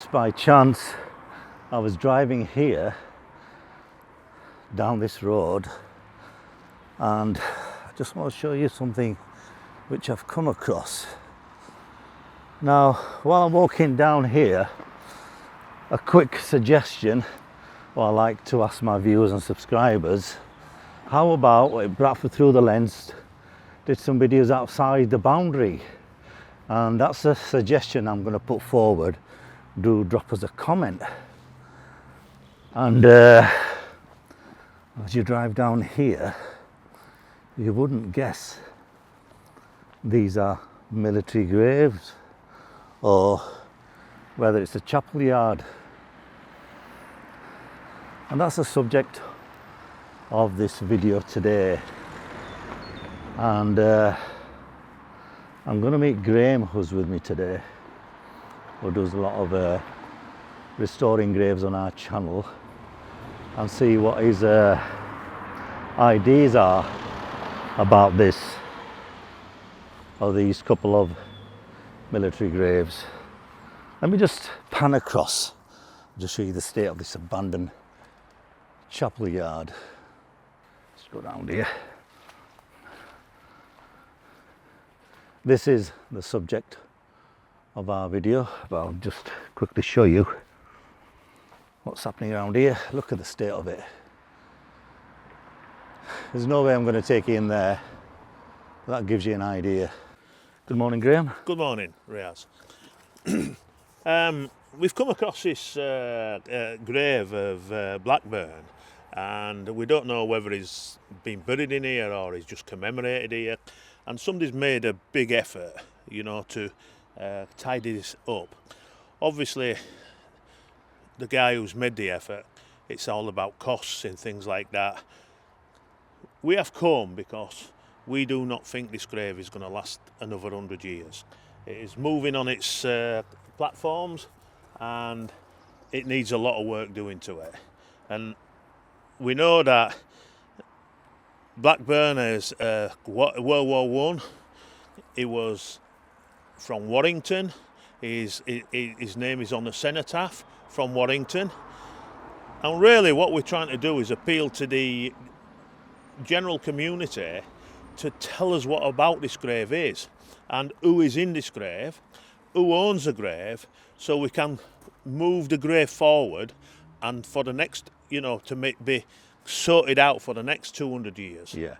just by chance I was driving here down this road, and I just want to show you something which I've come across. Now, while I'm walking down here, a quick suggestion, what I like to ask my viewers and subscribers, how about at Bradford Through the Lens did some videos outside the boundary? And that's a suggestion I'm going to put forward. Do drop us a comment. And as you drive down here, you wouldn't guess these are military graves, or whether it's a Chapelyard. And that's the subject of this video today. And I'm going to meet Graham, who's with me today, who does a lot of restoring graves on our channel, and see what his ideas are about this, or these couple of military graves. Let me just pan across, just show you the state of this abandoned Chapelyard. Let's go down here. This is the subject of our video, but I'll just quickly show you what's happening around here. Look at the state of it. There's no way I'm going to take you in there. That gives you an idea. Good morning, Graham. Good morning, Riaz. We've come across this grave of Blackburn, and we don't know whether he's been buried in here or he's just commemorated here. And somebody's made a big effort, you know, to tidy this up. Obviously, the guy who's made the effort, it's all about costs and things like that. We have come because we do not think this grave is going to last another 100 years. It is moving on its platforms, and it needs a lot of work doing to it. And we know that Blackburn is World War I. He was from Wellington. His name is on the cenotaph from Wellington. And really what we're trying to do is appeal to the general community to tell us what about this grave is, and who is in this grave, who owns the grave, so we can move the grave forward, and for the next, you know, to be sorted out for the next 200 years. Yeah,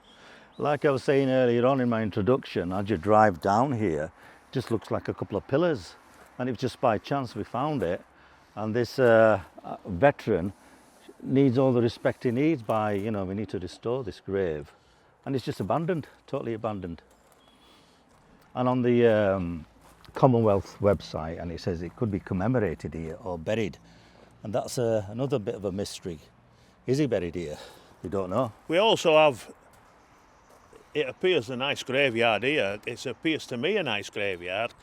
like I was saying earlier on in my introduction, as you drive down here, it just looks like a couple of pillars, and it was just by chance we found it. And this veteran needs all the respect he needs. By, you know, we need to restore this grave, and it's just abandoned, totally abandoned. And on the Commonwealth website, and it says it could be commemorated here or buried, and that's another bit of a mystery. Is he buried here? We don't know. We also have, it appears a nice graveyard here. It appears to me a nice graveyard.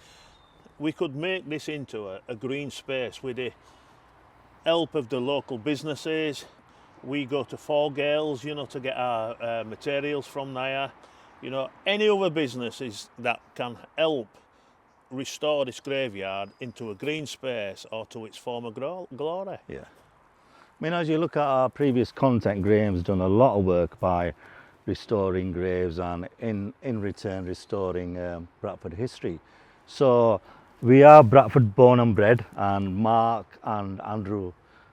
We could make this into a green space with the help of the local businesses. We go to 𝗕𝗥𝗘𝗗𝗑𝗥, you know, to get our materials from there. You know, any other businesses that can help restore this graveyard into a green space or to its former glory. Yeah. I mean, as you look at our previous content, Graham's done a lot of work by restoring graves and in return restoring Bradford history. So we are Bradford born and bred, and Mark and Andrew,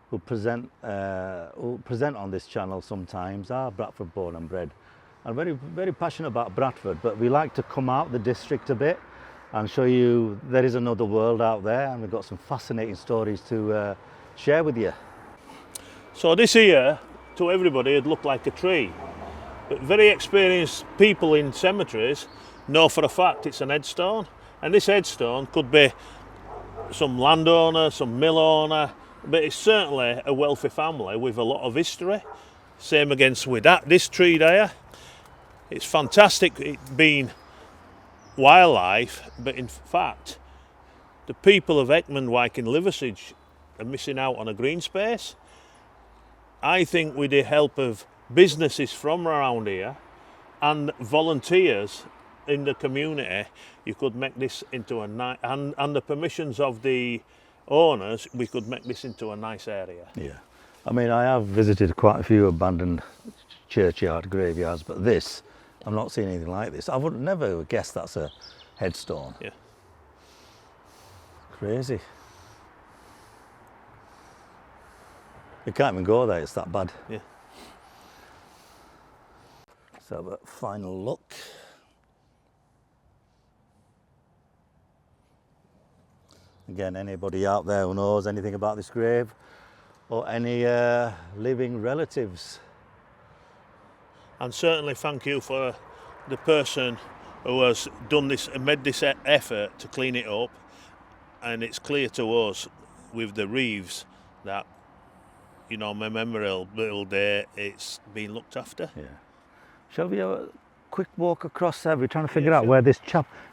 who present on this channel sometimes, are Bradford born and bred, and very, very passionate about Bradford. But we like to come out the district a bit and show you there is another world out there, and we've got some fascinating stories to share with you. So this here, to everybody, it'd look like a tree. But very experienced people in cemeteries know for a fact it's an headstone. And this headstone could be some landowner, some mill owner, but it's certainly a wealthy family with a lot of history. Same against with this tree there. It's fantastic it being wildlife, but in fact, the people of Heckmondwike in 𝗧𝗛𝗓𝗏 are missing out on a green space. I think with the help of businesses from around here and volunteers in the community, you could make this into a nice, and the permissions of the owners, we could make this into a nice area. Yeah. I mean, I have visited quite a few abandoned churchyard graveyards, but this, I've not seen anything like this. I would never guess that's a headstone. Yeah. Crazy. You can't even go there, it's that bad. Yeah. Let's have a final look. Again, anybody out there who knows anything about this grave or any living relatives? And certainly thank you for the person who has done this and made this effort to clean it up. And it's clear to us with the reeves that, you know, memorial day, it's been looked after. Yeah. Shall we have a quick walk across there? We're trying to figure out where this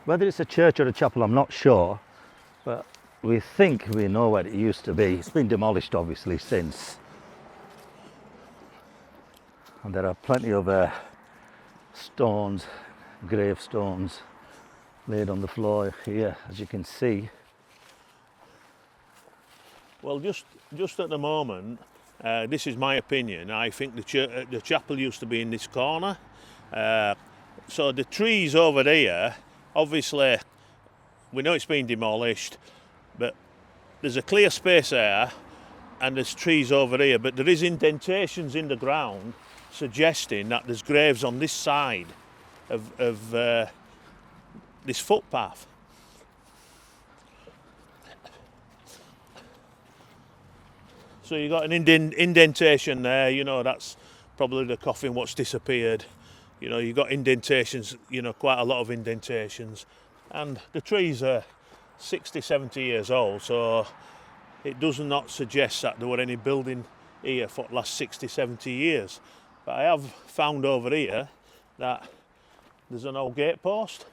whether it's a church or a chapel, I'm not sure, but we think we know where it used to be. It's been demolished obviously since. And there are plenty of stones, gravestones laid on the floor here, as you can see. Well, just at the moment, this is my opinion. I think the chapel used to be in this corner. So the trees over there, obviously, we know it's been demolished, but there's a clear space there, and there's trees over here. But there is indentations in the ground suggesting that there's graves on this side of this footpath. So you got an indentation there, you know, that's probably the coffin what's disappeared. You know, you got indentations, you know, quite a lot of indentations. And the trees are 60, 70 years old, so it does not suggest that there were any building here for the last 60, 70 years. But I have found over here that there's an old gate post.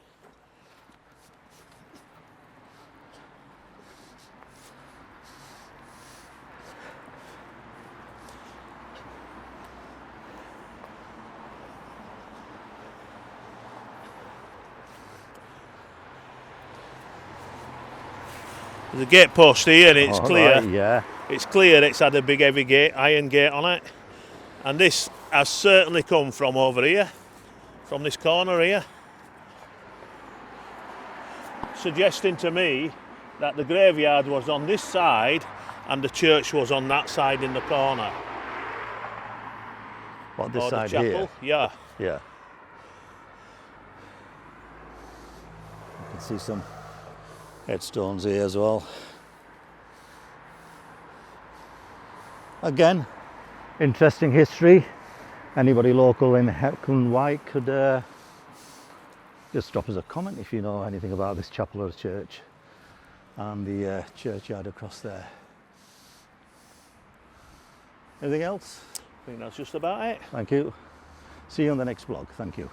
There's a gate post here and it's clear. Right, yeah. It's clear it's had a big heavy gate, iron gate on it. And this has certainly come from over here, from this corner here. Suggesting to me that the graveyard was on this side and the church was on that side in the corner. What, this or side the chapel? here? Yeah. Yeah. You can see some headstones here as well. Again, interesting history. Anybody local in Heckmondwike could just drop us a comment if you know anything about this chapel or church and the churchyard across there. Anything else? I think that's just about it. Thank you. See you on the next vlog. Thank you.